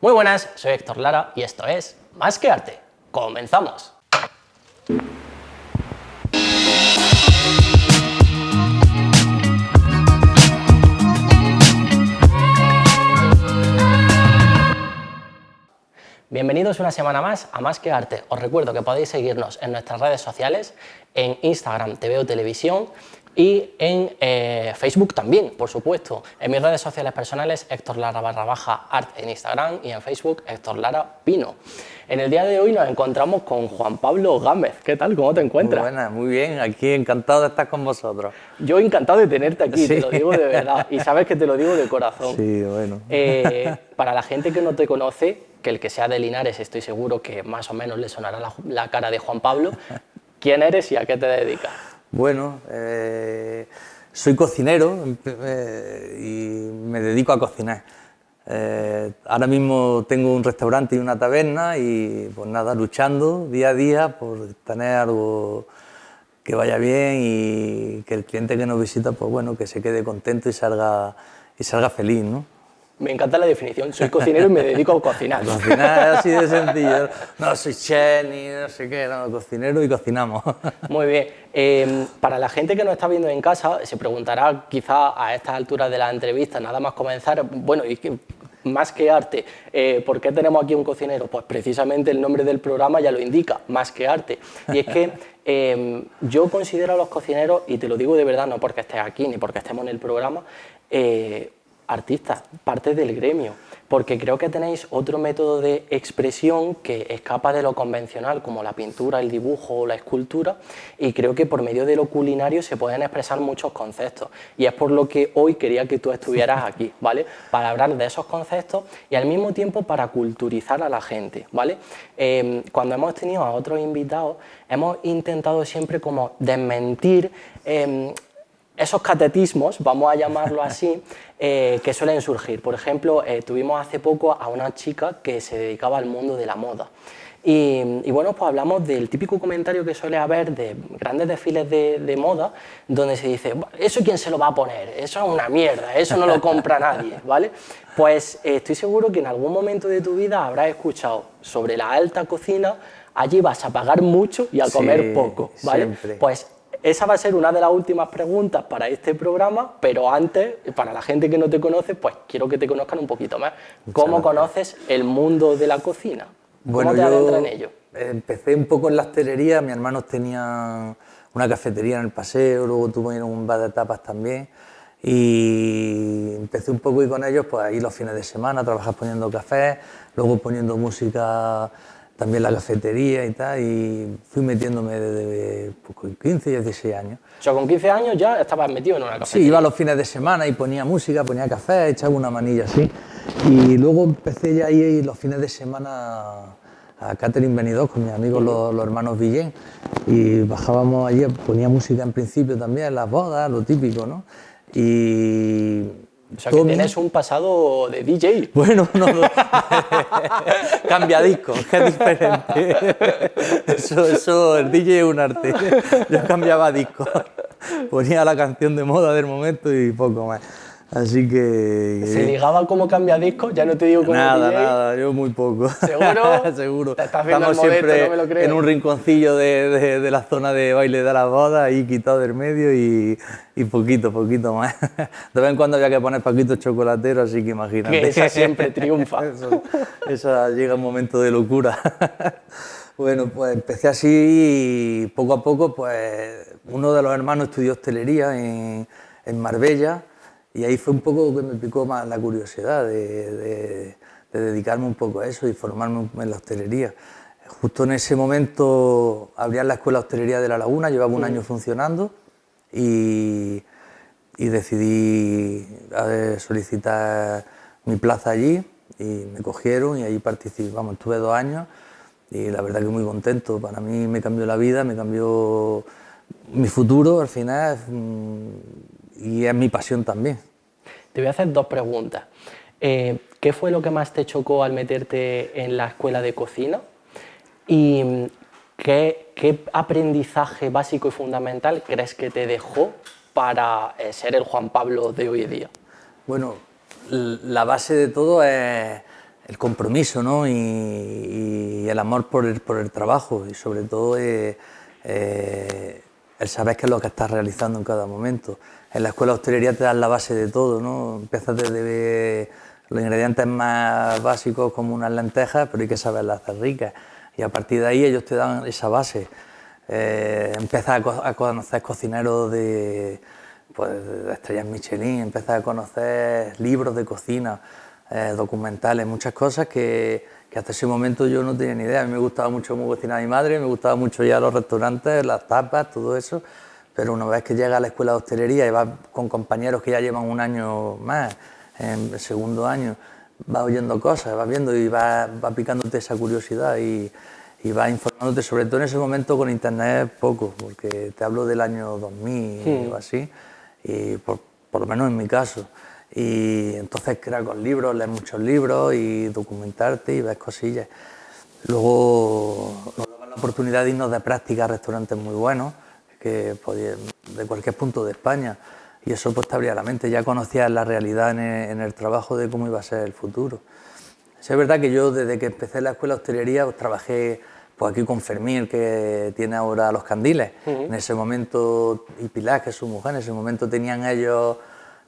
Muy buenas, soy Héctor Lara y esto es Más que Arte. ¡Comenzamos! Bienvenidos una semana más a Más que Arte. Os recuerdo que podéis seguirnos en nuestras redes sociales, en Instagram TVO Televisión y en Facebook también, por supuesto. En mis redes sociales personales, Héctor Lara _art en Instagram y en Facebook, Héctor Lara Pino. En el día de hoy nos encontramos con Juan Pablo Gámez. ¿Qué tal? ¿Cómo te encuentras? Muy buena, muy bien. Aquí encantado de estar con vosotros. Yo encantado de tenerte aquí, Sí. Te lo digo de verdad. Y sabes que te lo digo de corazón. Sí, bueno. Para la gente que no te conoce, que el que sea de Linares estoy seguro que más o menos le sonará la cara de Juan Pablo. ¿Quién eres y a qué te dedicas? Bueno, soy cocinero y me dedico a cocinar. Ahora mismo tengo un restaurante y una taberna y pues nada, luchando día a día por tener algo que vaya bien y que el cliente que nos visita, pues bueno, que se quede contento y salga feliz, ¿no? Me encanta la definición, soy cocinero y me dedico a cocinar. Cocinar es así de sencillo. No soy chef ni no sé qué, no, cocinero y cocinamos. Muy bien. Para la gente que nos está viendo en casa, se preguntará quizá a estas alturas de la entrevista, nada más comenzar, bueno, y que, más que arte, ¿por qué tenemos aquí un cocinero? Pues precisamente el nombre del programa ya lo indica, más que arte. Y es que yo considero a los cocineros, y te lo digo de verdad, no porque estés aquí ni porque estemos en el programa, artistas, parte del gremio, porque creo que tenéis otro método de expresión que escapa de lo convencional, como la pintura, el dibujo o la escultura, y creo que por medio de lo culinario se pueden expresar muchos conceptos, y es por lo que hoy quería que tú estuvieras aquí, ¿vale? Para hablar de esos conceptos y al mismo tiempo para culturizar a la gente, ¿vale? Cuando hemos tenido a otros invitados, hemos intentado siempre como desmentir esos catetismos, vamos a llamarlo así, que suelen surgir. Por ejemplo, tuvimos hace poco a una chica que se dedicaba al mundo de la moda. Y bueno, pues hablamos del típico comentario que suele haber de grandes desfiles de moda, donde se dice, ¿eso quién se lo va a poner? Eso es una mierda, eso no lo compra nadie, ¿vale? Pues estoy seguro que en algún momento de tu vida habrás escuchado sobre la alta cocina, allí vas a pagar mucho y a comer poco, ¿vale? Siempre. Pues esa va a ser una de las últimas preguntas para este programa, pero antes, para la gente que no te conoce, pues quiero que te conozcan un poquito más. ¿Cómo conoces el mundo de la cocina? ¿Cómo te adentras en ello? Empecé un poco en la hostelería, mis hermanos tenían una cafetería en el paseo, luego tuvieron un bar de tapas también y empecé un poco y con ellos, pues ahí los fines de semana, trabajar poniendo café, luego poniendo música también en la cafetería y tal, y fui metiéndome desde pues, con 15 y 16 años. O sea, con 15 años ya estabas metido en una cafetería. Sí, iba los fines de semana y ponía música, ponía café, echaba una manilla así. Y luego empecé ya ahí los fines de semana a Catering Benidorm con mis amigos los hermanos Villén. Y bajábamos allí, ponía música en principio también, en las bodas, lo típico, ¿no? Y o sea, que tienes un pasado de DJ. Bueno, no. Cambia discos, que es diferente. Eso, el DJ es un arte. Yo cambiaba discos. Ponía la canción de moda del momento y poco más. Así que... ¿Se ligaba como cambia discos? Ya no te digo como nada, DJ. Nada, yo muy poco. ¿Seguro? Seguro. Te estás viendo Estamos el modesto, siempre no me lo creo. en un rinconcillo de la zona de baile de las bodas, ahí quitado del medio y poquito más. De vez en cuando había que poner paquitos chocolateros, así que imagínate. Que esa siempre triunfa. Esa llega un momento de locura. Bueno, pues empecé así y poco a poco, pues uno de los hermanos estudió hostelería en Marbella. Y ahí fue un poco que me picó más la curiosidad de dedicarme un poco a eso y formarme en la hostelería. Justo en ese momento abrían la Escuela de Hostelería de La Laguna, llevaba un año funcionando y decidí solicitar mi plaza allí y me cogieron y ahí participé. Vamos, estuve 2 años y la verdad que muy contento. Para mí me cambió la vida, me cambió mi futuro al final. Y es mi pasión también. Te voy a hacer 2 preguntas. ¿Qué fue lo que más te chocó al meterte en la escuela de cocina? ¿Y qué aprendizaje básico y fundamental crees que te dejó para ser el Juan Pablo de hoy en día? Bueno, la base de todo es el compromiso, ¿no? Y el amor por el trabajo y sobre todo el saber qué es lo que estás realizando en cada momento. En la escuela de hostelería te dan la base de todo, ¿no? Empiezas desde los ingredientes más básicos como unas lentejas, pero hay que saberlas hacer ricas. Y a partir de ahí ellos te dan esa base. Empiezas a conocer cocineros pues, de estrellas Michelin, empiezas a conocer libros de cocina, documentales, muchas cosas que hasta ese momento yo no tenía ni idea. A mí me gustaba mucho cómo cocinaba mi madre, me gustaba mucho ir a los restaurantes, las tapas, todo eso, pero una vez que llegas a la escuela de hostelería y vas con compañeros que ya llevan un año más, en el segundo año, vas oyendo cosas, vas viendo y vas picándote esa curiosidad y vas informándote, sobre todo en ese momento con internet poco, porque te hablo del año 2000 o así, y por lo menos en mi caso. Y entonces crear con libros, leer muchos libros y documentarte y ver cosillas. Luego nos daban la oportunidad de irnos de práctica a restaurantes muy buenos, de cualquier punto de España, y eso pues te abría la mente, ya conocías la realidad en el trabajo de cómo iba a ser el futuro. Sí, es verdad que yo desde que empecé en la escuela de hostelería pues trabajé pues aquí con Fermín, que tiene ahora Los Candiles. En ese momento, y Pilar, que es su mujer, en ese momento tenían ellos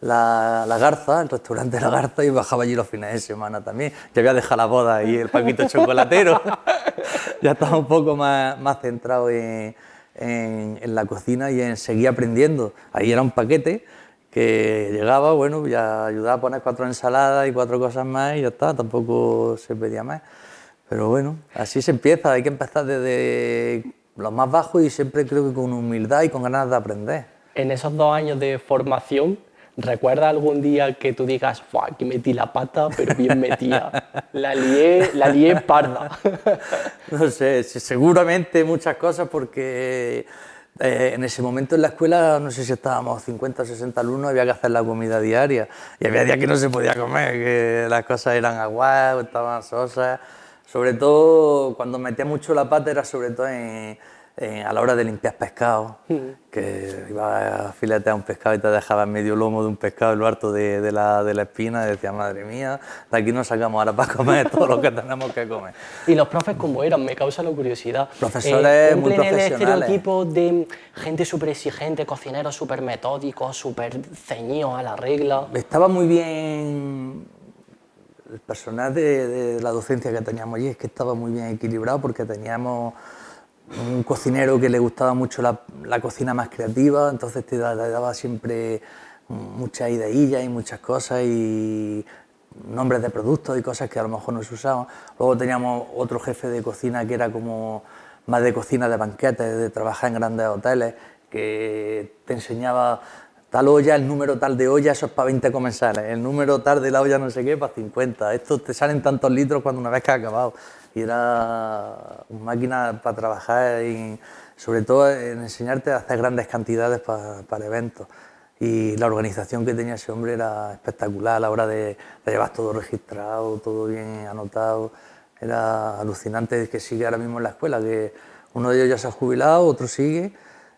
la Garza, el restaurante La Garza, y bajaba allí los fines de semana también. Ya había dejado la boda y el Paquito chocolatero. Ya estaba un poco más centrado en la cocina y en seguir aprendiendo. Ahí era un paquete que llegaba, bueno, ya ayudaba a poner 4 ensaladas y 4 cosas más y ya está, tampoco se pedía más. Pero bueno, así se empieza, hay que empezar desde los más bajos y siempre creo que con humildad y con ganas de aprender. En esos 2 años de formación, ¿recuerdas algún día que tú digas, ¡fuah, aquí metí la pata, pero bien metida! La lié parda. No sé, seguramente muchas cosas porque en ese momento en la escuela, no sé si estábamos 50 o 60 alumnos, había que hacer la comida diaria y había días que no se podía comer, que las cosas eran aguadas, estaban sosas. Sobre todo, cuando metía mucho la pata era sobre todo a la hora de limpiar pescado, que iba a filetear un pescado y te dejaba medio lomo de un pescado, lo harto de la espina, y decía, madre mía, de aquí nos sacamos ahora para comer todo lo que tenemos que comer. ¿Y los profes cómo eran? Me causa la curiosidad. Profesores muy ¿cumplen el profesionales. estereotipo de gente súper exigente, cocineros súper metódicos, súper ceñidos a la regla? Estaba muy bien el personal de la docencia que teníamos allí, es que estaba muy bien equilibrado porque teníamos un cocinero que le gustaba mucho la cocina más creativa, entonces te daba siempre muchas ideillas y muchas cosas y nombres de productos y cosas que a lo mejor no se usaban. Luego teníamos otro jefe de cocina que era como más de cocina de banquetes, de trabajar en grandes hoteles, que te enseñaba tal olla, el número tal de olla, eso es para 20 comensales, el número tal de la olla no sé qué, para 50. Esto te salen tantos litros cuando una vez que has acabado. Y era una máquina para trabajar y sobre todo en enseñarte a hacer grandes cantidades para eventos. Y la organización que tenía ese hombre era espectacular a la hora de llevar todo registrado, todo bien anotado. Era alucinante que sigue ahora mismo en la escuela, que uno de ellos ya se ha jubilado, otro sigue.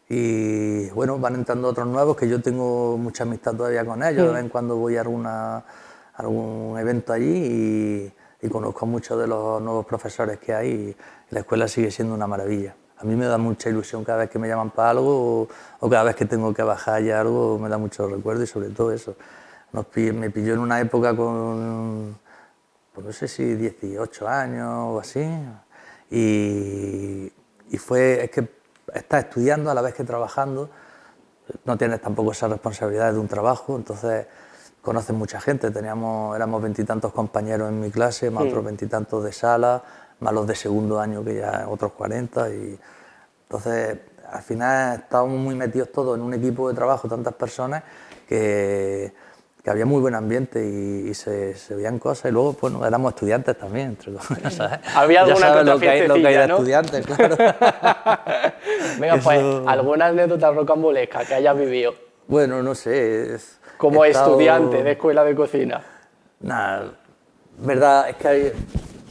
Y bueno, van entrando otros nuevos que yo tengo mucha amistad todavía con ellos, de vez en cuando voy a algún evento allí y conozco a muchos de los nuevos profesores que hay y la escuela sigue siendo una maravilla. A mí me da mucha ilusión cada vez que me llaman para algo o cada vez que tengo que bajar ya algo, me da mucho recuerdo y sobre todo eso. Me pilló en una época con, pues no sé si 18 años o así y es que estás estudiando a la vez que trabajando, no tienes tampoco esa responsabilidad de un trabajo, entonces conoces mucha gente, éramos 20 y tantos compañeros en mi clase, más otros 20 y tantos de sala, más los de segundo año que ya otros 40 y entonces al final estábamos muy metidos todos en un equipo de trabajo, tantas personas que había muy buen ambiente y se veían cosas y luego bueno, éramos estudiantes también, entre comillas, ¿sabes? Había alguna ya sabes que lo que hay de ¿no? estudiantes, claro. Venga, pues, ¿alguna anécdota rocambolesca que hayas vivido? Bueno, no sé. Como estudiante de escuela de cocina. Nada, verdad, es que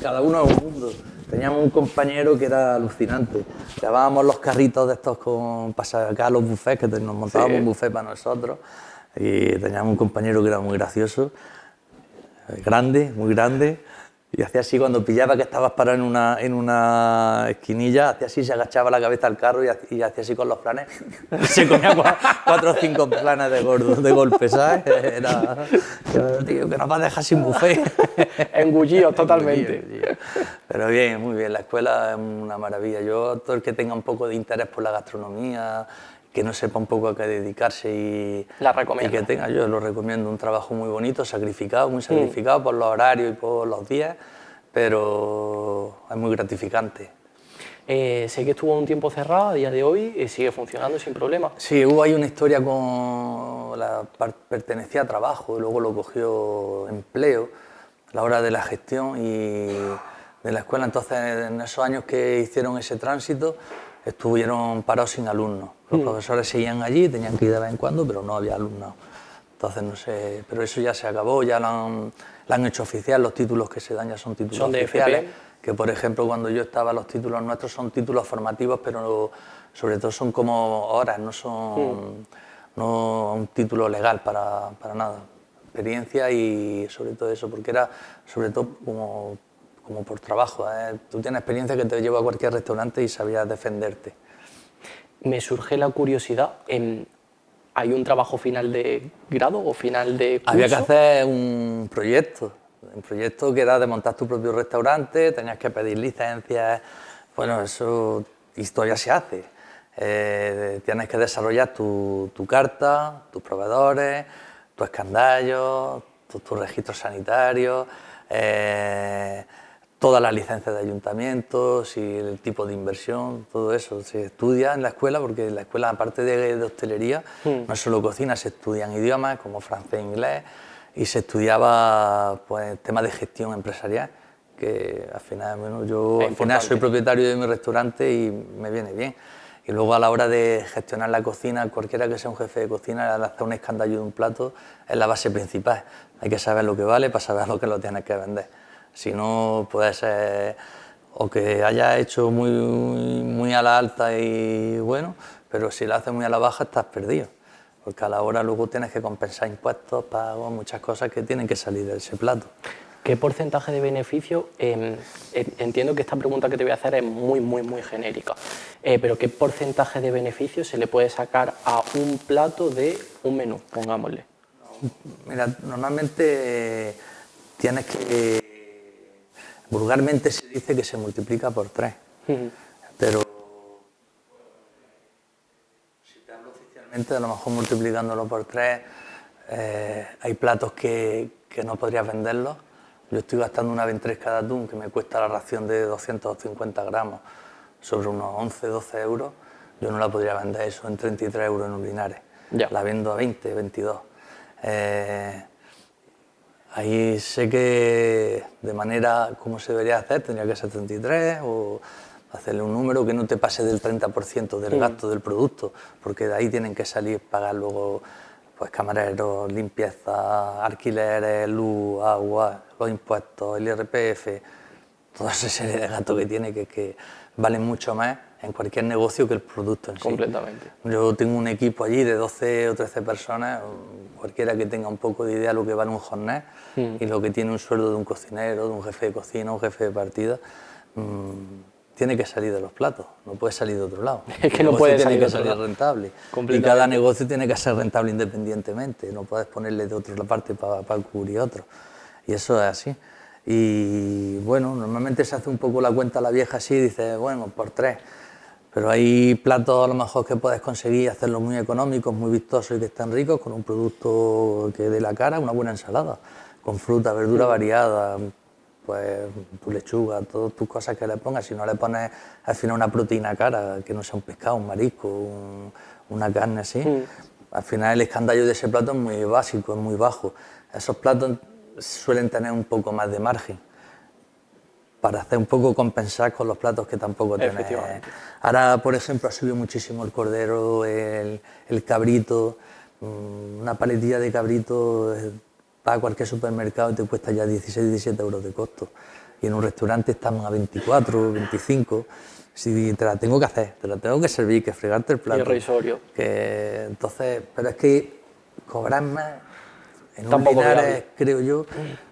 cada uno es un mundo. Teníamos un compañero que era alucinante. Llevábamos los carritos de estos para sacar los buffets, que nos montábamos un buffet para nosotros. Y teníamos un compañero que era muy gracioso, grande, muy grande. Y hacía así, cuando pillaba que estabas parado en una esquinilla, hacía así, se agachaba la cabeza al carro y hacía así con los planes. Se comía 4 o 5 planes de golpe, ¿sabes? Era, tío, que nos va a dejar sin buffet. Engullidos totalmente. Engullido. Pero bien, muy bien, la escuela es una maravilla. Yo, todo el que tenga un poco de interés por la gastronomía, que no sepa un poco a qué dedicarse y que tenga, yo lo recomiendo, un trabajo muy bonito, sacrificado, muy sacrificado por los horarios y por los días, pero es muy gratificante. Sé que estuvo un tiempo cerrado, a día de hoy sigue funcionando sin problema. Sí, hubo ahí una historia con pertenecía a trabajo, y luego lo cogió empleo a la hora de la gestión y de la escuela. Entonces, en esos años que hicieron ese tránsito, estuvieron parados sin alumnos. Los profesores seguían allí, tenían que ir de vez en cuando, pero no había alumnos. Entonces, no sé, pero eso ya se acabó, ya lo han hecho oficial, los títulos que se dan ya son títulos oficiales. Que, por ejemplo, cuando yo estaba, los títulos nuestros son títulos formativos, pero sobre todo son como horas, no son no un título legal para nada. Experiencia y sobre todo eso, porque era sobre todo como por trabajo. Tú tienes experiencia que te lleva a cualquier restaurante y sabías defenderte. Me surge la curiosidad, ¿hay un trabajo final de grado o final de curso? Había que hacer un proyecto que era de montar tu propio restaurante, tenías que pedir licencias, bueno, eso todavía se hace. Tienes que desarrollar tu carta, tus proveedores, tu escandallo, tus registros sanitarios, todas las licencias de ayuntamientos y el tipo de inversión, todo eso se estudia en la escuela, porque en la escuela, aparte de hostelería, no es solo cocina, se estudian idiomas como francés e inglés, y se estudiaba pues temas de gestión empresarial, que al final, bueno, yo al final soy propietario de mi restaurante y me viene bien. Y luego a la hora de gestionar la cocina, cualquiera que sea un jefe de cocina, al hacer un escandallo de un plato es la base principal. Hay que saber lo que vale para saber lo que lo tienes que vender. Si no, puede ser o que hayas hecho muy a la alta y bueno, pero si lo haces muy a la baja estás perdido. Porque a la hora luego tienes que compensar impuestos, pagos, muchas cosas que tienen que salir de ese plato. ¿Qué porcentaje de beneficio? Entiendo que esta pregunta que te voy a hacer es muy genérica, pero ¿qué porcentaje de beneficio se le puede sacar a un plato de un menú, pongámosle? Mira, normalmente tienes que... vulgarmente se dice que se multiplica por 3, pero si te hablo oficialmente, a lo mejor multiplicándolo por 3, hay platos que no podrías venderlos. Yo estoy gastando una ventresca de atún que me cuesta la ración de 250 gramos sobre unos 11, 12 euros. Yo no la podría vender eso en 33 euros en un Linares. Ya. La vendo a 20, 22. Ahí sé que de manera como se debería hacer, tendría que ser 33 o hacerle un número que no te pase del 30% del gasto del producto, porque de ahí tienen que salir, pagar luego pues camareros, limpieza, alquileres, luz, agua, los impuestos, el IRPF, toda esa serie de gastos que tiene que valen mucho más en cualquier negocio que el producto en sí. Completamente. Yo tengo un equipo allí de 12 o 13 personas, cualquiera que tenga un poco de idea de lo que vale un jornal y lo que tiene un sueldo de un cocinero, de un jefe de cocina, un jefe de partida, tiene que salir de los platos, no puede salir de otro lado. Es que no puede tiene salir que salir rentable. Y cada negocio tiene que ser rentable independientemente, no puedes ponerle de otra parte para cubrir otro. Y eso es así. Y bueno, normalmente se hace un poco la cuenta a la vieja así, dice, bueno, por 3. Pero hay platos a lo mejor que puedes conseguir hacerlos muy económicos, muy vistosos y que están ricos, con un producto que dé la cara, una buena ensalada, con fruta, verdura variada, pues tu lechuga, todas tus cosas que le pongas. Si no le pones al final una proteína cara, que no sea un pescado, un marisco, una carne así, al final el escandallo de ese plato es muy básico, es muy bajo. Esos platos suelen tener un poco más de margen para hacer un poco compensar con los platos que tampoco tienes. Ahora, por ejemplo, ha subido muchísimo el cordero, el cabrito, una paletilla de cabrito va a cualquier supermercado y te cuesta ya 16, 17 euros de costo. Y en un restaurante estamos a 24, 25. Si te la tengo que hacer, te la tengo que servir, que fregarte el plato. Irrisorio. Entonces, pero es que cobrar más en un Tampoco Linares, creo yo,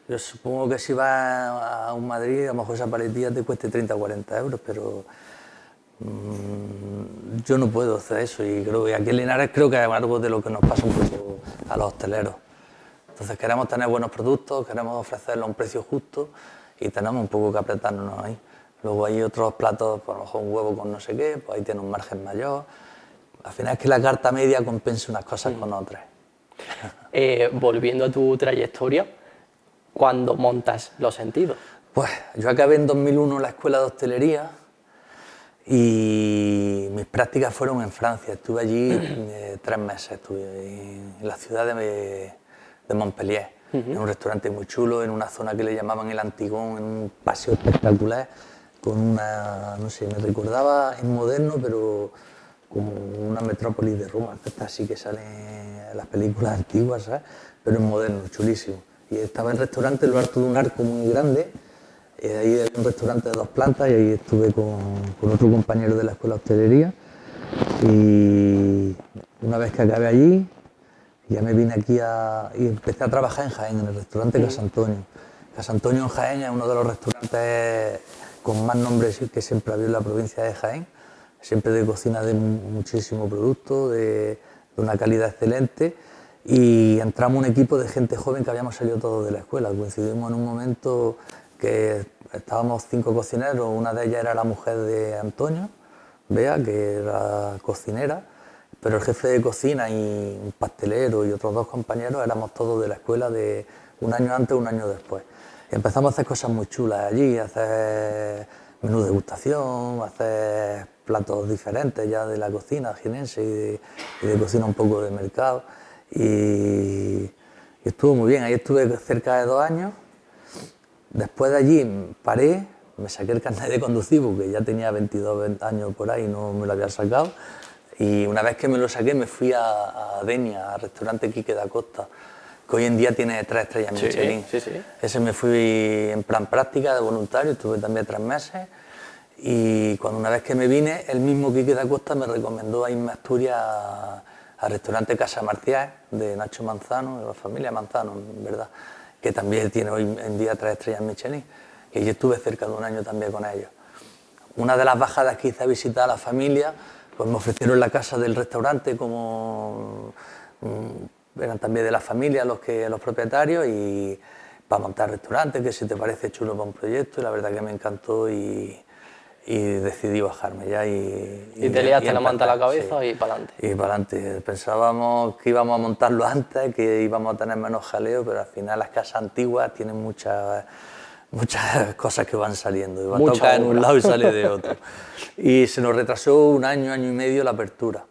Yo supongo que si vas a un Madrid, a lo mejor esa paletilla te cueste 30 o 40 euros, pero yo no puedo hacer eso y creo que aquí en Linares creo que es algo de lo que nos pasa un poco a los hosteleros. Entonces queremos tener buenos productos, queremos ofrecerlos a un precio justo y tenemos un poco que apretarnos ahí. Luego hay otros platos, por lo mejor un huevo con no sé qué, pues ahí tiene un margen mayor. Al final es que la carta media compensa unas cosas con otras. Volviendo a tu trayectoria, ¿cuándo montas Los Sentidos? Pues yo acabé en 2001 la escuela de hostelería y mis prácticas fueron en Francia. Estuve allí 3 meses, estuve en la ciudad de Montpellier, en un restaurante muy chulo, en una zona que le llamaban el Antigón, en un paseo espectacular, con una, no sé, me recordaba en moderno, pero como una metrópolis de Roma, esta sí que sale en las películas antiguas, ¿sabes? Pero en moderno, chulísimo. Y estaba el restaurante, en lo alto de un arco muy grande, ahí había un restaurante de 2 plantas y ahí estuve con otro compañero de la escuela de hostelería y una vez que acabé allí ya me vine aquí y empecé a trabajar en Jaén, en el restaurante Casa Antonio. Casa Antonio en Jaén es uno de los restaurantes con más nombres que siempre ha habido en la provincia de Jaén, siempre de cocina de muchísimo producto, de una calidad excelente y entramos un equipo de gente joven que habíamos salido todos de la escuela, coincidimos en un momento que estábamos 5 cocineros, una de ellas era la mujer de Antonio, Bea, que era cocinera, pero el jefe de cocina y un pastelero y otros 2 compañeros éramos todos de la escuela de un año antes, un año después. Y empezamos a hacer cosas muy chulas allí, a hacer menú de degustación, a hacer platos diferentes ya de la cocina jienense y de cocina un poco de mercado. Y estuvo muy bien, ahí estuve cerca de 2 años. Después de allí paré, me saqué el carnet de conducir porque ya tenía 22 20 años por ahí, no me lo había sacado. Y una vez que me lo saqué me fui a Denia, al restaurante Quique da Costa, que hoy en día tiene 3 estrellas Michelin. Sí, sí. Ese me fui en plan práctica de voluntario, estuve también 3 meses. Y cuando una vez que me vine, el mismo Quique da Costa me recomendó a irme a Asturias al restaurante Casa Marcial de Nacho Manzano, de la familia Manzano, en verdad, que también tiene hoy en día 3 estrellas Michelin. Y yo estuve cerca de un año también con ellos. Una de las bajadas que hice a visitar a la familia, pues me ofrecieron la casa del restaurante como eran también de la familia los propietarios y para montar restaurante, que si te parece chulo para un proyecto, y la verdad que me encantó y decidí bajarme ya y te liaste la manta a la cabeza, sí, y para adelante. Y para adelante. Pensábamos que íbamos a montarlo antes, que íbamos a tener menos jaleo, pero al final las casas antiguas tienen muchas cosas que van saliendo, y va a tocar en un lado y sale de otro. Y se nos retrasó un año, año y medio la apertura.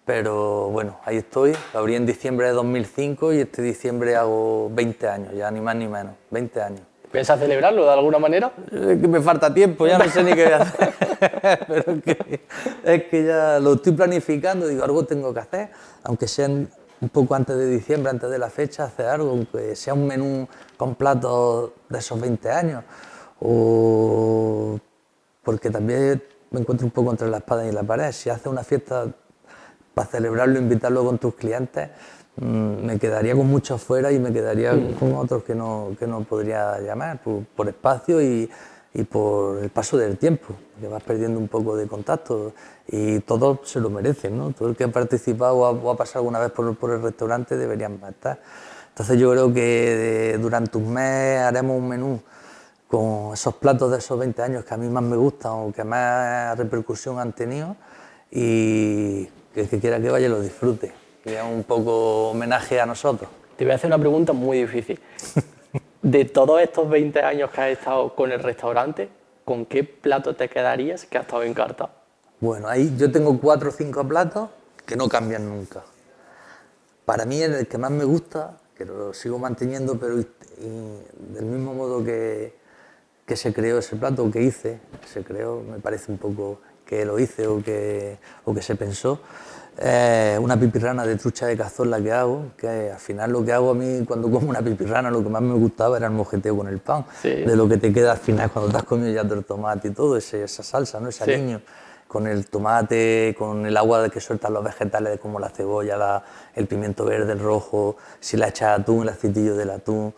Pero bueno, ahí estoy, lo abrí en diciembre de 2005 y este diciembre hago 20 años, ya ni más ni menos, 20 años. ¿Piensas celebrarlo de alguna manera? Es que me falta tiempo, ya no sé ni qué voy a hacer. Pero es que ya lo estoy planificando, digo, algo tengo que hacer, aunque sea un poco antes de diciembre, antes de la fecha, hacer algo, aunque sea un menú con platos de esos 20 años. O porque también me encuentro un poco entre la espada y la pared. Si haces una fiesta para celebrarlo, invitarlo con tus clientes, me quedaría con muchos fuera y me quedaría con otros que no podría llamar por espacio y por el paso del tiempo, que vas perdiendo un poco de contacto y todos se lo merecen, ¿no? Todo el que ha participado o ha pasado alguna vez por el restaurante deberían estar. Entonces yo creo que durante un mes haremos un menú con esos platos de esos 20 años que a mí más me gustan o que más repercusión han tenido y que el que quiera que vaya lo disfrute. Y es un poco homenaje a nosotros. Te voy a hacer una pregunta muy difícil. De todos estos 20 años que has estado con el restaurante, ¿con qué plato te quedarías que ha estado en carta? Bueno, ahí yo tengo 4 o 5 platos que no cambian nunca. Para mí el que más me gusta, que lo sigo manteniendo, pero del mismo modo que se creó ese plato, o que hice, se creó, me parece un poco que lo hice o que se pensó, una pipirrana de trucha de cazón que hago, que al final lo que hago a mí cuando como una pipirrana, lo que más me gustaba era el mojeteo con el pan, sí, de lo que te queda al final cuando te has comido ya todo el tomate y todo, esa salsa, ¿no? Ese aliño, con el tomate, con el agua que sueltan los vegetales como la cebolla, el pimiento verde, el rojo, si le echas atún, el aceitillo del atún,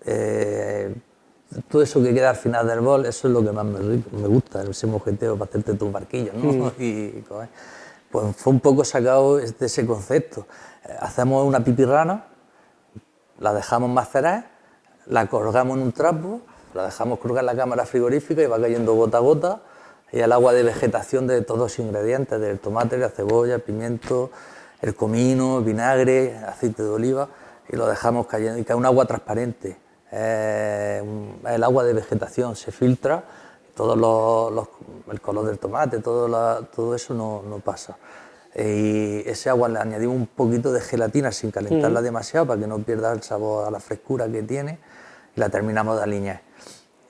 todo eso que queda al final del bol, eso es lo que más me gusta, ese mojeteo para hacerte tus barquillos, ¿no? Y comer. Pues fue un poco sacado de ese concepto. Hacemos una pipirrana, la dejamos macerar, la colgamos en un trapo, la dejamos colgar en la cámara frigorífica y va cayendo gota a gota, y el agua de vegetación de todos los ingredientes, del tomate, la cebolla, el pimiento, el comino, el vinagre, aceite de oliva, y lo dejamos cayendo, y cae un agua transparente. El agua de vegetación se filtra, el color del tomate, todo eso no pasa. Y ese agua le añadimos un poquito de gelatina sin calentarla demasiado para que no pierda el sabor a la frescura que tiene, y la terminamos de aliñar.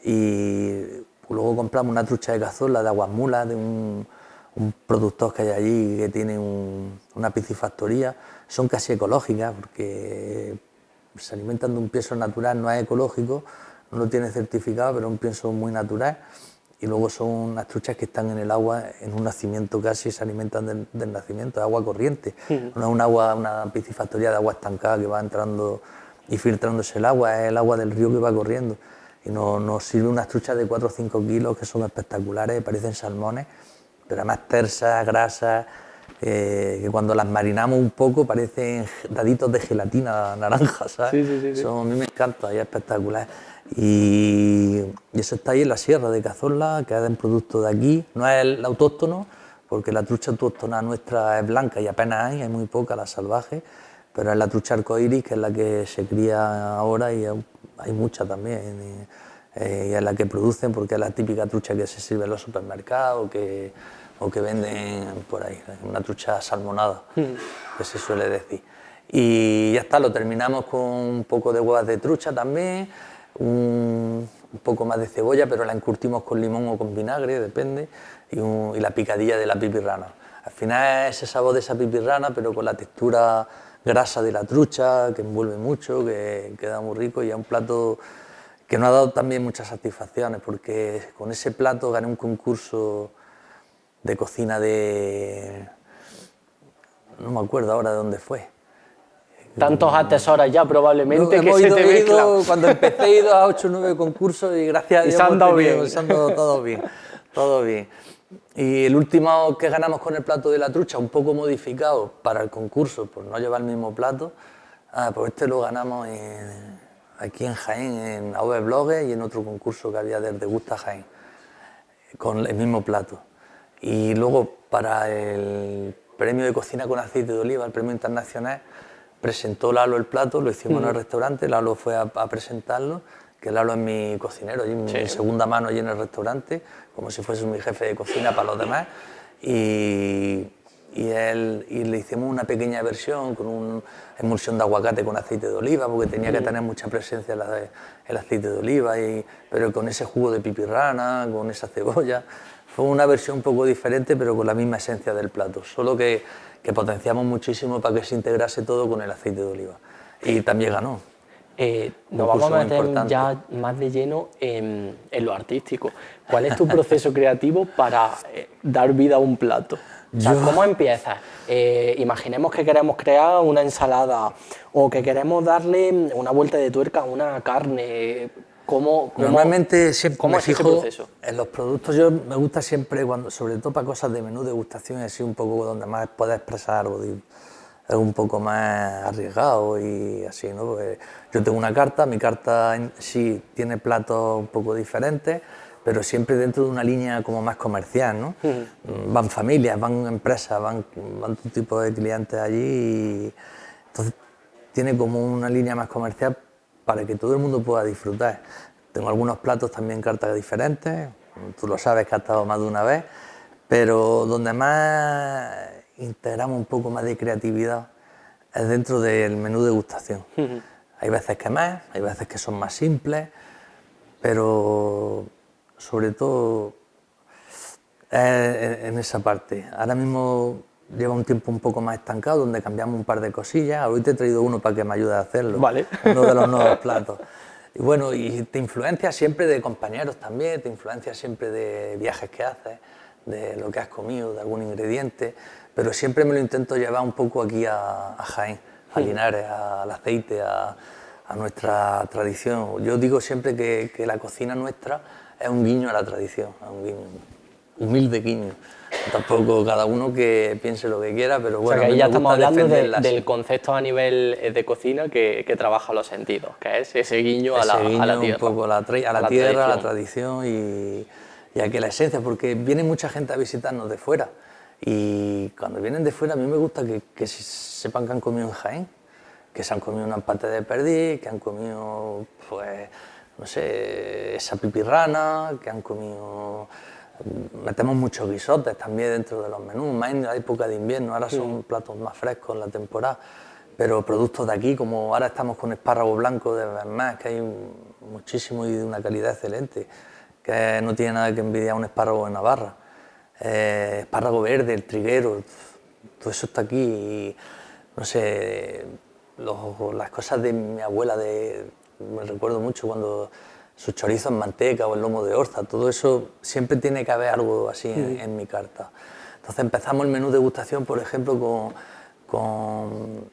Y luego compramos una trucha de cazorla de Aguas Mulas, de un productor que hay allí que tiene una piscifactoría. Son casi ecológicas porque se alimentan de un pienso natural, no es ecológico, no lo tiene certificado, pero es un pienso muy natural. Y luego son unas truchas que están en el agua, en un nacimiento casi, se alimentan del nacimiento, de agua corriente. No es una piscifactoría de agua estancada que va entrando y filtrándose el agua, es el agua del río que va corriendo. Y nos sirve unas truchas de 4 o 5 kilos que son espectaculares, parecen salmones, pero además tersas, grasas, que cuando las marinamos un poco parecen daditos de gelatina naranja, ¿sabes? Sí. A mí me encanta y es espectacular. Y eso está ahí en la Sierra de Cazorla, que es un producto de aquí, no es el autóctono, porque la trucha autóctona nuestra es blanca y apenas hay muy poca, la salvaje, pero es la trucha arcoíris, que es la que se cría ahora, y hay mucha también, y es la que producen, porque es la típica trucha que se sirve en los supermercados o que venden por ahí, una trucha salmonada, que se suele decir. Y ya está, lo terminamos con un poco de huevas de trucha también, un poco más de cebolla, pero la encurtimos con limón o con vinagre, depende, y la picadilla de la pipirrana. Al final es ese sabor de esa pipirrana, pero con la textura grasa de la trucha, que envuelve mucho, que queda muy rico, y es un plato que nos ha dado también muchas satisfacciones, porque con ese plato gané un concurso de cocina no me acuerdo ahora de dónde fue. Tantos atesoras ya probablemente que se te mezclan. Cuando empecé he ido a 8 o 9 concursos y gracias a Dios se han dado bien. Se han dado todo bien. Y el último que ganamos con el plato de la trucha, un poco modificado para el concurso, por no llevar el mismo plato, pues este lo ganamos aquí en Jaén, en AOVE Bloggers, y en otro concurso que había desde Gusta Jaén, con el mismo plato. Y luego para el premio de cocina con aceite de oliva, el premio internacional, presentó Lalo el plato, lo hicimos en el restaurante, Lalo fue a presentarlo, que Lalo es mi cocinero, allí, mi segunda mano allí en el restaurante, como si fuese mi jefe de cocina para los demás, y le hicimos una pequeña versión con una emulsión de aguacate con aceite de oliva, porque tenía que tener mucha presencia el aceite de oliva, pero con ese jugo de pipirrana, con esa cebolla. Fue una versión un poco diferente, pero con la misma esencia del plato, solo que potenciamos muchísimo para que se integrase todo con el aceite de oliva. Y también ganó. Nos vamos a meter ya más de lleno en lo artístico. ¿Cuál es tu proceso creativo para dar vida a un plato? O sea, ¿cómo empiezas? Imaginemos que queremos crear una ensalada o que queremos darle una vuelta de tuerca a una carne. Normalmente siempre ¿cómo es ese proceso? En los productos me gusta siempre, sobre todo para cosas de menú degustación, así un poco donde más puedes expresar algo, es un poco más arriesgado y así, ¿no? Porque yo tengo una carta, mi carta en sí tiene platos un poco diferentes, pero siempre dentro de una línea como más comercial, ¿no? Van familias, van empresas, van todo tipo de clientes allí, y entonces tiene como una línea más comercial para que todo el mundo pueda disfrutar. Tengo algunos platos también cartas diferentes, tú lo sabes que has estado más de una vez, pero donde más integramos un poco más de creatividad es dentro del menú degustación. Hay veces que más, hay veces que son más simples, pero sobre todo en esa parte. Ahora mismo lleva un tiempo un poco más estancado, donde cambiamos un par de cosillas. Hoy te he traído uno para que me ayude a hacerlo, vale. Uno de los nuevos platos. Y bueno, y te influencia siempre de compañeros también, te influencia siempre de viajes que haces, de lo que has comido, de algún ingrediente, pero siempre me lo intento llevar un poco aquí a Jaén, a Linares, al aceite, a a nuestra tradición. Yo digo siempre que la cocina nuestra es un guiño a la tradición, es un guiño, humilde guiño. Tampoco cada uno que piense lo que quiera, pero bueno, o sea, que ahí ya estamos hablando del sí. concepto a nivel de cocina que trabaja los sentidos, que es ese guiño a la tierra. Un poco a la tierra, a la tradición y a que la esencia, porque viene mucha gente a visitarnos de fuera y cuando vienen de fuera a mí me gusta que sepan que han comido en Jaén, que se han comido una pata de perdiz, que han comido, pues, no sé, esa pipirrana, que han comido... Metemos muchos guisotes también dentro de los menús, más en la época de invierno, ahora son platos más frescos en la temporada, pero productos de aquí, como ahora estamos con espárrago blanco de Vermás, que hay muchísimo y de una calidad excelente, que no tiene nada que envidiar a un espárrago de Navarra. Espárrago verde, el triguero, todo eso está aquí y, no sé, las cosas de mi abuela, me recuerdo mucho cuando sus chorizos en manteca o el lomo de orza, todo eso siempre tiene que haber algo así en mi carta. Entonces empezamos el menú degustación, por ejemplo,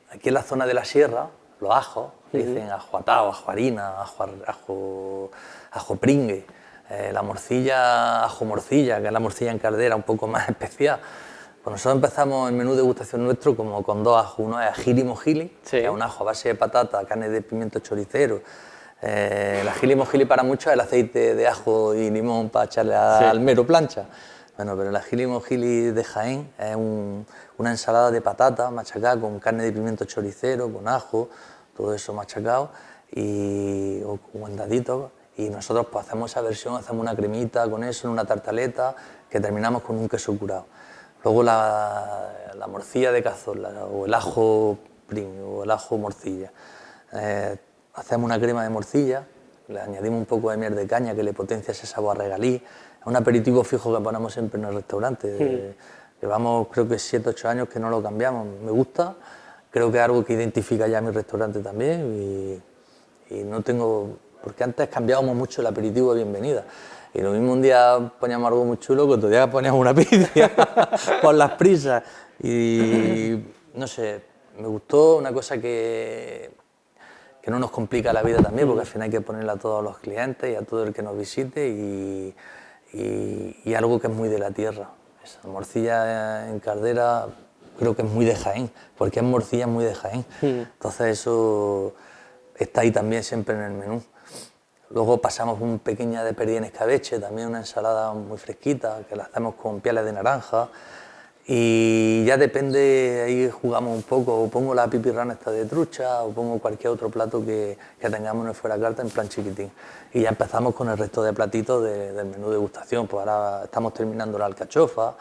aquí en la zona de la sierra, los ajos, dicen ajo atao, ajo harina, ajo pringue, la morcilla, ajo morcilla, que es la morcilla en caldera un poco más especial. Pues nosotros empezamos el menú de degustación nuestro como con dos ajos, uno es ajili mojili, que es un ajo a base de patata, carne de pimiento choricero. El ajili mojili para muchos es el aceite de ajo y limón para echarle al mero plancha. Bueno, pero el ajili mojili de Jaén es una ensalada de patata machacada con carne de pimiento choricero, con ajo, todo eso machacado o guandadito. Y nosotros pues hacemos esa versión, hacemos una cremita con eso en una tartaleta que terminamos con un queso curado. Luego la morcilla de cazola o el ajo prim o el ajo morcilla. Hacemos una crema de morcilla, le añadimos un poco de miel de caña que le potencia ese sabor a regalí. Es un aperitivo fijo que ponemos siempre en el restaurante. Llevamos creo que 7 o 8 años que no lo cambiamos. Me gusta, creo que es algo que identifica ya mi restaurante también y no tengo... Porque antes cambiábamos mucho el aperitivo de bienvenida. Y lo mismo un día poníamos algo muy chulo que otro día poníamos una pizza por las prisas. Y no sé, me gustó una cosa que no nos complica la vida también, porque al final hay que ponerla a todos los clientes y a todo el que nos visite y algo que es muy de la tierra. Esa morcilla en caldera creo que es muy de Jaén, porque es morcilla muy de Jaén. Entonces eso está ahí también siempre en el menú. Luego pasamos un pequeña de perdí en escabeche, también una ensalada muy fresquita, que la hacemos con pieles de naranja. Y ya depende, ahí jugamos un poco, o pongo la pipirrana esta de trucha, o pongo cualquier otro plato que tengamos en el fuera carta en plan chiquitín. Y ya empezamos con el resto de platitos del menú de degustación, pues ahora estamos terminando la alcachofa.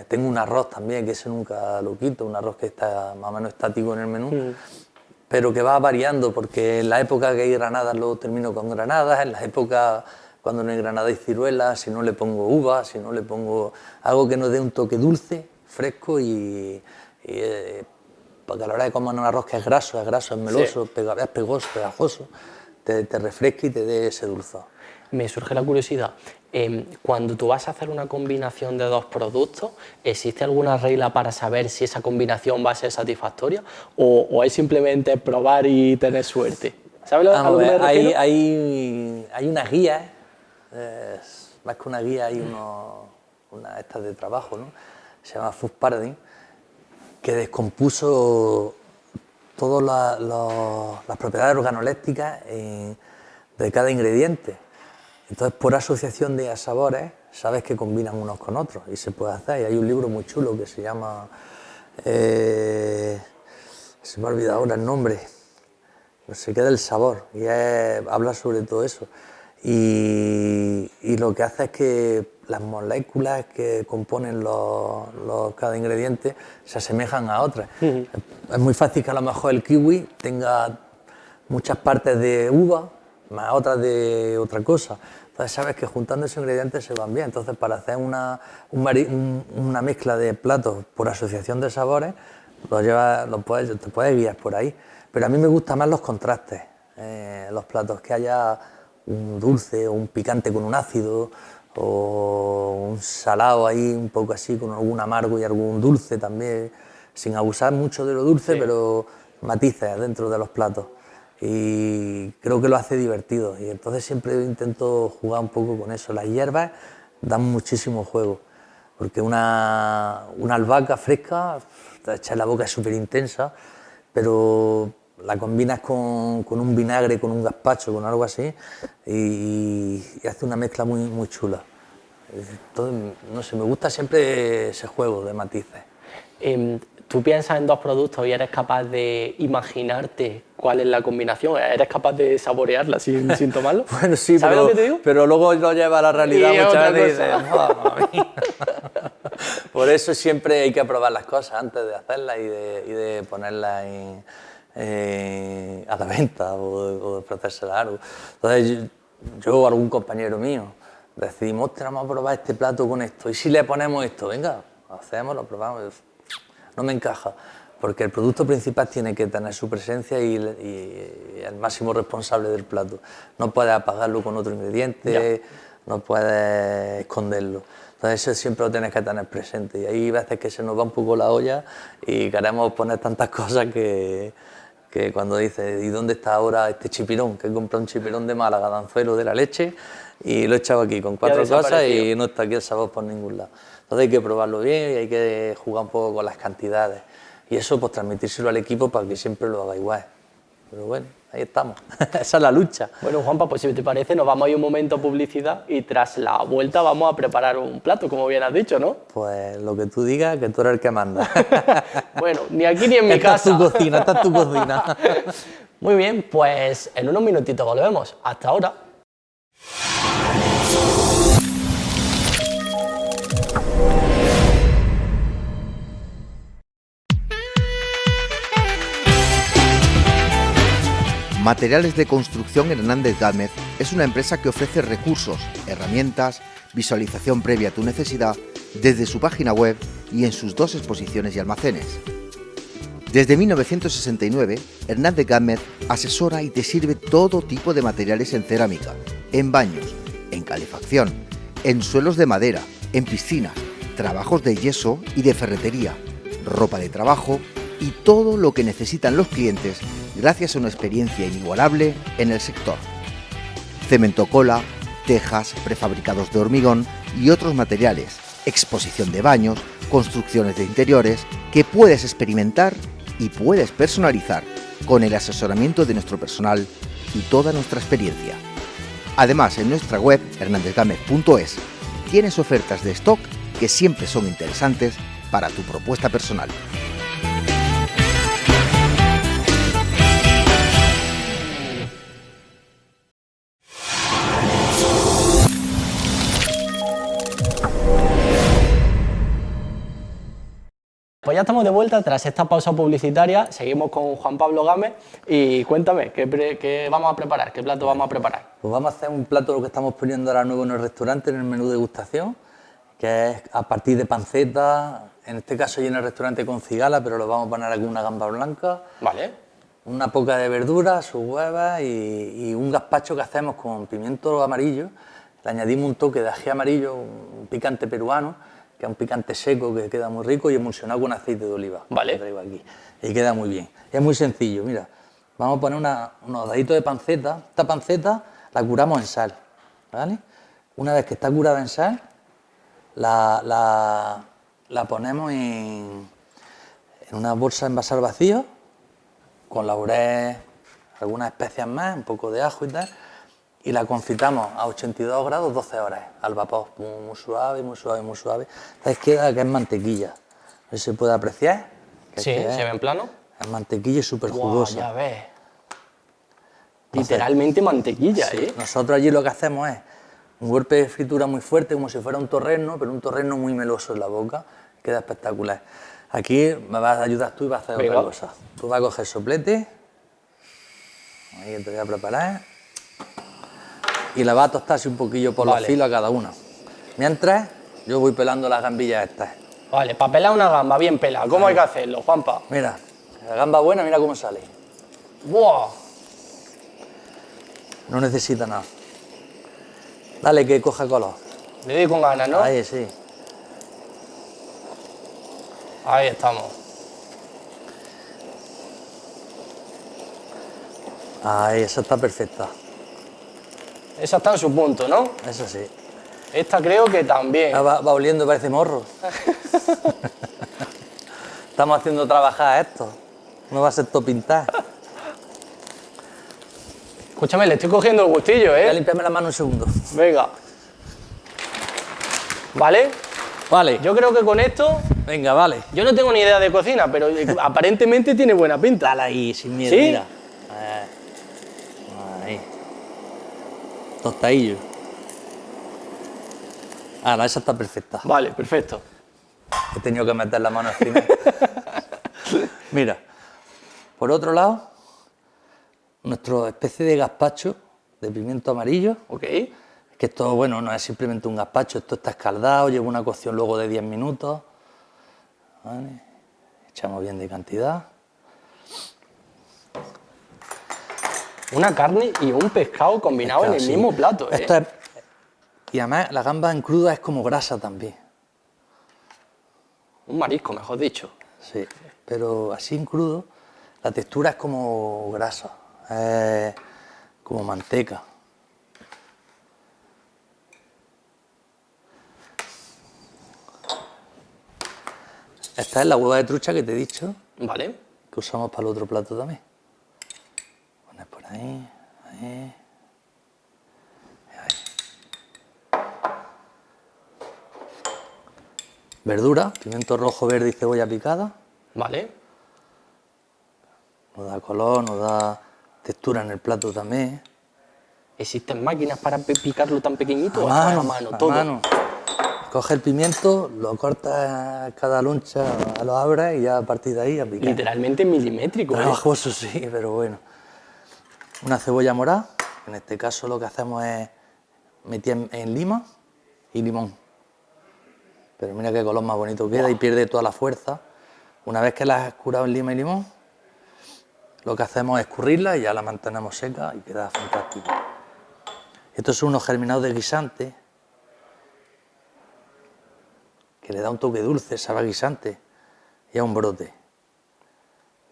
Tengo un arroz también, que ese nunca lo quito, un arroz que está más o menos estático en el menú. Pero que va variando, porque en la época que hay granadas lo termino con granadas, en la época cuando no hay granada y ciruelas, si no le pongo uvas, si no le pongo algo que nos dé un toque dulce, fresco porque a la hora de comer un arroz que es graso, es meloso, es pegoso, pegajoso, te refresca y te dé ese dulzor. Me surge la curiosidad, cuando tú vas a hacer una combinación de dos productos, ¿existe alguna regla para saber si esa combinación va a ser satisfactoria o es simplemente probar y tener suerte? ¿Sabes a lo que me refiero? Hay una guía, más que una guía hay una estas de trabajo, ¿no? Se llama Food Paradigm, que descompuso todas las propiedades organolépticas de cada ingrediente. Entonces, por asociación de sabores, sabes que combinan unos con otros y se puede hacer. Y hay un libro muy chulo que se llama... se me ha olvidado ahora el nombre. No sé qué del sabor. Y habla sobre todo eso. Y lo que hace es que las moléculas que componen cada ingrediente se asemejan a otras. Es muy fácil que a lo mejor el kiwi tenga muchas partes de uva, más otras de otra cosa. Entonces sabes que juntando esos ingredientes se van bien. Entonces para hacer una mezcla de platos por asociación de sabores, te puedes guiar por ahí. Pero a mí me gustan más los contrastes, los platos, que haya un dulce o un picante con un ácido o un salado ahí un poco así con algún amargo y algún dulce también, sin abusar mucho de lo dulce, pero matices dentro de los platos. y creo que lo hace divertido. Y entonces siempre intento jugar un poco con eso. Las hierbas dan muchísimo juego, porque una albahaca fresca, te echas en la boca, es súper intensa, pero la combinas con un vinagre, con un gazpacho, con algo así, y hace una mezcla muy chula. Entonces, no sé, me gusta siempre ese juego de matices. Tú piensas en dos productos y eres capaz de imaginarte cuál es la combinación, eres capaz de saborearla sin tomarlo. Bueno, sí, ¿Sabes lo que te digo? pero luego lo lleva a la realidad Y muchas otra veces y cosa. dices, "Mamma mía". Por eso siempre hay que probar las cosas antes de hacerlas y de ponerlas a la venta o de ofrecérselas a algo. Entonces yo o algún compañero mío decidimos, vamos a probar este plato con esto, y si le ponemos esto, venga, lo hacemos, lo probamos. No me encaja, porque el producto principal tiene que tener su presencia y el máximo responsable del plato. No puedes apagarlo con otro ingrediente, no puedes esconderlo. Entonces eso siempre lo tienes que tener presente, y hay veces que se nos va un poco la olla y queremos poner tantas cosas que cuando dices, ¿y dónde está ahora este chipirón? Que he comprado un chipirón de Málaga, de Anzuelo, de la leche, y lo he echado aquí con 4 cosas y no está aquí el sabor por ningún lado. Entonces hay que probarlo bien y hay que jugar un poco con las cantidades. Y eso, pues transmitírselo al equipo para que siempre lo haga igual. Pero bueno, ahí estamos. Esa es la lucha. Bueno, Juanpa, pues si te parece, nos vamos a ir un momento a publicidad y tras la vuelta vamos a preparar un plato, como bien has dicho, ¿no? Pues lo que tú digas, que tú eres el que manda. Bueno, ni aquí ni en mi casa. Esta es tu cocina. Muy bien, pues en unos minutitos volvemos. Hasta ahora. Materiales de Construcción Hernández Gámez es una empresa que ofrece recursos, herramientas, visualización previa a tu necesidad desde su página web y en sus 2 exposiciones y almacenes. Desde 1969, Hernández Gámez asesora y te sirve todo tipo de materiales en cerámica, en baños, en calefacción, en suelos de madera, en piscinas, trabajos de yeso y de ferretería, ropa de trabajo y todo lo que necesitan los clientes gracias a una experiencia inigualable en el sector. Cemento cola, tejas, prefabricados de hormigón y otros materiales, exposición de baños, construcciones de interiores que puedes experimentar y puedes personalizar con el asesoramiento de nuestro personal y toda nuestra experiencia. Además, en nuestra web hernandezgamez.es tienes ofertas de stock que siempre son interesantes para tu propuesta personal. Pues ya estamos de vuelta tras esta pausa publicitaria, seguimos con Juan Pablo Gámez y cuéntame, ¿qué vamos a preparar? ¿Qué plato vamos a preparar? Pues vamos a hacer un plato lo que estamos poniendo ahora nuevo en el restaurante, en el menú de degustación, que es a partir de panceta, en este caso y en el restaurante con cigala, pero lo vamos a poner aquí una gamba blanca, Vale. una poca de verduras, sus huevas y un gazpacho que hacemos con pimiento amarillo. Le añadimos un toque de ají amarillo, un picante peruano, que es un picante seco que queda muy rico y emulsionado con aceite de oliva. Vale. Que traigo aquí. Y queda muy bien. Es muy sencillo, mira. Vamos a poner unos daditos de panceta. Esta panceta la curamos en sal, ¿vale? Una vez que está curada en sal, la ponemos en una bolsa de envasar vacío, con laurel, algunas especias más, un poco de ajo y tal, y la confitamos a 82 grados 12 horas al vapor, muy suave, muy suave, muy suave. Entonces queda que es mantequilla. No sé si se puede apreciar. Sí, se ve en plano. Es mantequilla súper jugosa. Ya ves. Literalmente mantequilla, Sí, ¿eh? nosotros allí lo que hacemos es un golpe de fritura muy fuerte, como si fuera un torrezno, pero un torrezno muy meloso en la boca. Queda espectacular. Aquí me vas a ayudar tú y vas a hacer otra cosa. Tú vas a coger soplete. Ahí te voy a preparar. Y la vas a tostar así un poquillo por los filos a cada una. Mientras, yo voy pelando las gambillas estas. Vale, para pelar una gamba bien pelada, ¿cómo hay que hacerlo, Juanpa? Mira, la gamba buena, mira cómo sale. ¡Buah! No necesita nada. Dale que coja color. Le doy con ganas, ¿no? Ahí, sí. Ahí estamos. Ahí, esa está perfecta. Esa está en su punto, ¿no? Esa sí. Esta creo que también. Va oliendo, parece morro. Estamos haciendo trabajar esto. No va a ser todo pintar. Escúchame, le estoy cogiendo el gustillo, Voy a ¿eh? limpiarme la mano un segundo. Venga. ¿Vale? Vale. Yo creo que con esto... Venga, vale. Yo no tengo ni idea de cocina, pero aparentemente tiene buena pinta. Dale ahí, sin miedo, ¿Sí? mira. Ahí. Tostadillo. Ahora, esa está perfecta. Vale, perfecto. He tenido que meter la mano al final. Mira, por otro lado, nuestra especie de gazpacho de pimiento amarillo. Ok. Que esto, bueno, no es simplemente un gazpacho, esto está escaldado, lleva una cocción luego de 10 minutos. Vale. Echamos bien de cantidad. Una carne y un pescado combinados en el Sí. mismo plato, ¿eh? Esto es, y además la gamba en cruda es como grasa también. Un marisco, mejor dicho. Sí, pero así en crudo la textura es como grasa, como manteca. Esta es la hueva de trucha que te he dicho, Vale. que usamos para el otro plato también. Pones por ahí, ahí. Y ahí. Verdura, pimiento rojo, verde y cebolla picada. Vale. Nos da color, nos da textura en el plato también. ¿Existen máquinas para picarlo tan pequeñito o A es mano, a todo? mano. Coge el pimiento, lo cortas cada loncha, lo abres y ya a partir de ahí a picar. Literalmente milimétrico, ¿eh? Trabajoso sí, pero bueno. Una cebolla morada, en este caso lo que hacemos es meter en lima y limón. Pero mira qué color más bonito queda y pierde toda la fuerza. Una vez que la has curado en lima y limón, lo que hacemos es escurrirla y ya la mantenemos seca y queda fantástico. Estos son unos germinados de guisante que le da un toque dulce, sabe a guisante y a un brote.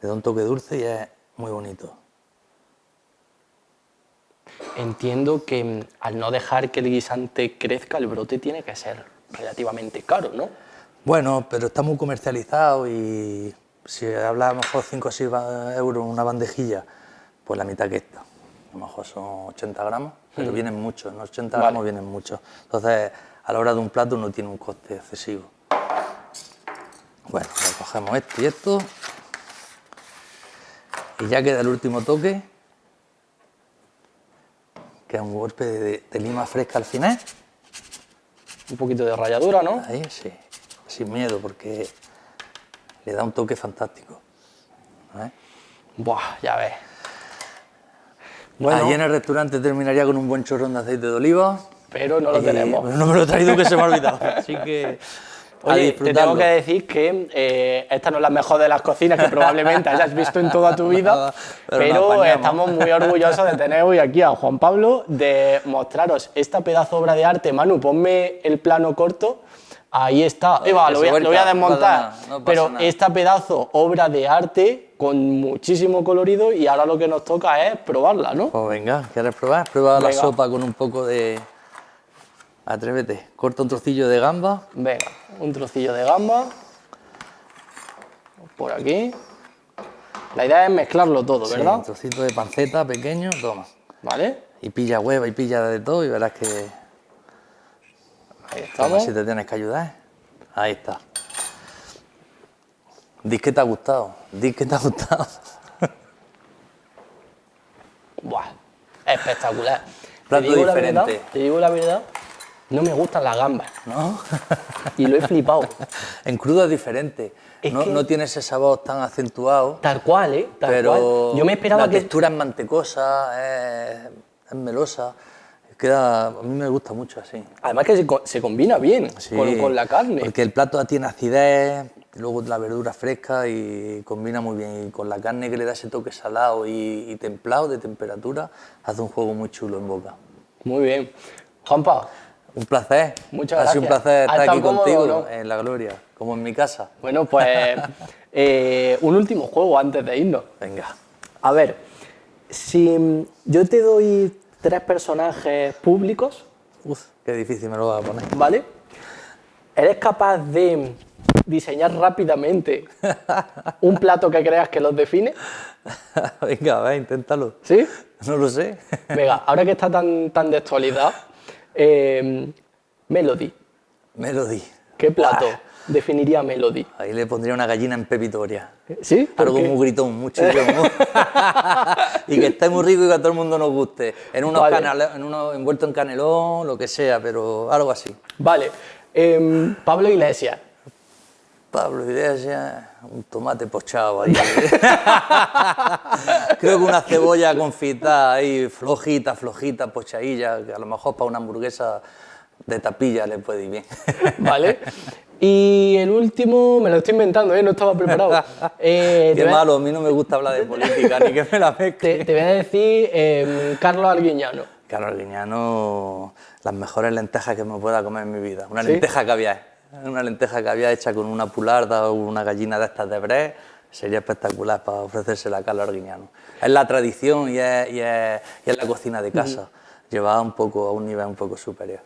Le da un toque dulce y es muy bonito. Entiendo que al no dejar que el guisante crezca, el brote tiene que ser relativamente caro, ¿no? Bueno, pero está muy comercializado y si habla a lo mejor 5 o 6 euros una bandejilla, pues la mitad que esta. A lo mejor son 80 gramos, pero vienen muchos, ¿no? 80 gramos vienen muchos. Entonces, a la hora de un plato no tiene un coste excesivo. Bueno, le cogemos esto y esto. Y ya queda el último toque, que es un golpe de lima fresca al final. Un poquito de ralladura, ¿no? Ahí sí, sin miedo, porque le da un toque fantástico. ¿Eh? Buah, ya ves. Bueno, Allí en el restaurante terminaría con un buen chorrón de aceite de oliva. pero no lo tenemos. Pero no me lo he traído, que se me ha olvidado. Así que a Oye, te disfrutarlo. tengo que decir que esta no es la mejor de las cocinas que probablemente hayas visto en toda tu vida, Pero nos pero apañamos. estamos muy orgullosos de tener hoy aquí a Juan Pablo, de mostraros esta pedazo obra de arte. Manu, ponme el plano corto. Ahí está. Eva, lo voy a desmontar. No pasa pero nada. esta pedazo obra de arte con muchísimo colorido y ahora lo que nos toca es probarla, ¿no? Pues venga, ¿quieres probar? Prueba la Venga. sopa con un poco de... Atrévete, corta un trocillo de gamba. Venga, un trocillo de gamba. Por aquí. La idea es mezclarlo todo, Sí, ¿verdad? un trocito de panceta pequeño, toma. Vale. Y pilla hueva y pilla de todo y verás que... Ahí Toma, estamos. si te tienes que ayudar. Ahí está. Di que te ha gustado, di que te ha gustado. Buah, espectacular. Plato Te digo la diferente. verdad, te digo la verdad, no me gustan las gambas ¿No? y lo he flipado. En crudo es diferente. Es No, que- no tiene ese sabor tan acentuado, Tal cual, ¿eh? Tal pero cual. Yo me esperaba la que... textura es mantecosa, es melosa. A mí me gusta mucho así. Además que se combina bien Sí, con la carne. Porque el plato tiene acidez, luego la verdura fresca y combina muy bien. Y con la carne que le da ese toque salado y templado de temperatura, hace un juego muy chulo en boca. Muy bien. Juanpa, Un placer. Muchas Ha sido un gracias. placer ¿Ha estar estado aquí cómodo contigo o no? en La Gloria, como en mi casa. bueno, pues un último juego antes de irnos. Venga. A ver, Si yo te doy 3 personajes públicos, Uf, qué difícil me lo vas a poner. ¿vale? ¿Eres capaz de diseñar rápidamente un plato que creas que los define? Venga, va, inténtalo. ¿Sí? No lo sé. Venga, ahora que está tan de actualidad, Melody. Melody. ¿Qué plato definiría Melody? Ahí le pondría una gallina en pepitoria. ¿Sí? ¿Por Algo qué? muy gritón, muy chillón. Y que esté muy rico y que a todo el mundo nos guste. En unos Vale. envuelto en canelón, lo que sea, pero algo así. Vale. Pablo Iglesias. Pablo Iglesias, un tomate pochado ahí. Creo que una cebolla confitada ahí, flojita, pochadilla, que a lo mejor para una hamburguesa de tapilla le puede ir bien. Vale. Y el último, me lo estoy inventando, no estaba preparado. Qué malo, a mí no me gusta hablar de política, ni que me la mezcle. Te voy a decir Carlos Arguiñano. Carlos Arguiñano, las mejores lentejas que me pueda comer en mi vida. Una lenteja caviar. Una lenteja caviar hecha con una pularda o una gallina de estas de Brest, sería espectacular para ofrecérsela a Carlos Arguiñano. Es la tradición y es la cocina de casa, llevada un poco a un nivel un poco superior.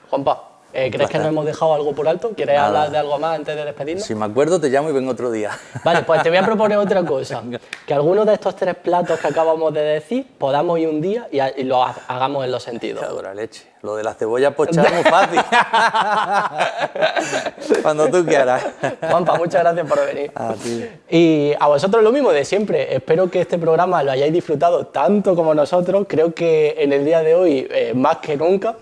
Juanpa, ¿crees que nos hemos dejado algo por alto? ¿Quieres hablar de algo más antes de despedirnos? Si me acuerdo te llamo y vengo otro día. Vale, pues te voy a proponer otra cosa. Que algunos de estos 3 platos que acabamos de decir podamos ir un día y lo hagamos en los sentidos. Cago en la leche. Lo de la cebolla pochada es muy fácil. Cuando tú quieras. Juanpa, muchas gracias por venir. A ti. Y a vosotros lo mismo de siempre. Espero que este programa lo hayáis disfrutado tanto como nosotros. Creo que en el día de hoy más que nunca,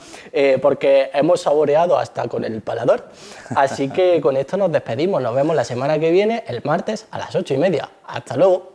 porque hemos saboreado hasta con el paladar. Así que con esto nos despedimos. Nos vemos la semana que viene, el martes a las 8:30. Hasta luego.